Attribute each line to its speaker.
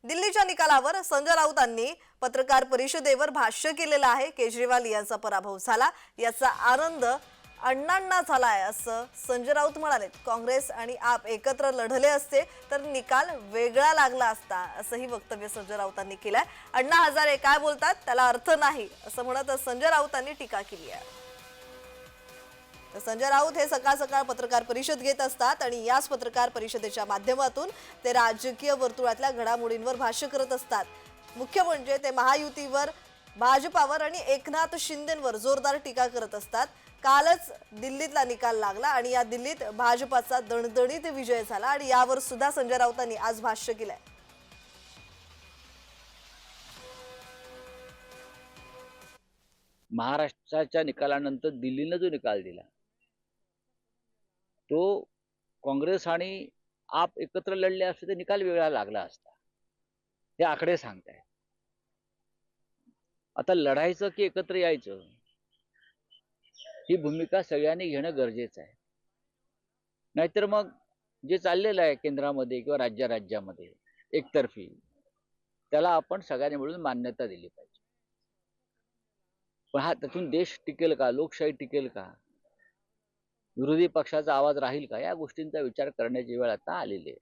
Speaker 1: दिल्लीच्या निकालावर संजय राऊतांनी पत्रकार परिषदेवर भाष्य केलेलं आहे। केजरीवाल यांचा पराभव झाला, याचा आनंद अण्णांना झालाय असं संजय राऊत म्हणाले। काँग्रेस आणि आप एकत्र लढले असते तर निकाल वेगळा लागला असता असंही वक्तव्य संजय राऊतांनी केलंय। अण्णा हजारे काय बोलतात त्याला अर्थ नाही असं म्हणत संजय राऊतांनी टीका केली आहे। संजय राऊत हे सकाळ सकाळ पत्रकार परिषद घेत असतात आणि याच पत्रकार परिषदेच्या माध्यमातून ते राजकीय वर्तुळातल्या घडामोडींवर भाष्य करत असतात। मुख्य म्हणजे ते महायुतीवर, भाजपावर आणि एकनाथ शिंदेंवर जोरदार टीका करत असतात। कालच दिल्लीतला निकाल लागला आणि या दिल्लीत भाजपाचा दणदणीत विजय झाला आणि यावर सुद्धा संजय राऊतांनी आज भाष्य केलंय।
Speaker 2: महाराष्ट्राच्या निकालानंतर दिल्लीने जो निकाल दिला तो काँग्रेस आणि आप एकत्र लढले असते तर निकाल वेगळा लागला असता, हे आकडे सांगताय। आता लढायचं की एकत्र यायचं ही भूमिका सगळ्यांनी घेणं गरजेचं आहे। नाहीतर मग जे चाललेलं आहे केंद्रामध्ये किंवा राज्यामध्ये एकतर्फी, त्याला आपण सगळ्यांनी मिळून मान्यता दिली पाहिजे। पण हा त्यातून देश टिकेल का, लोकशाही टिकेल का, विरोधी पक्षाचा आवाज राहील का, या गोष्टींचा विचार करण्याची वेळ आता आलेली आहे।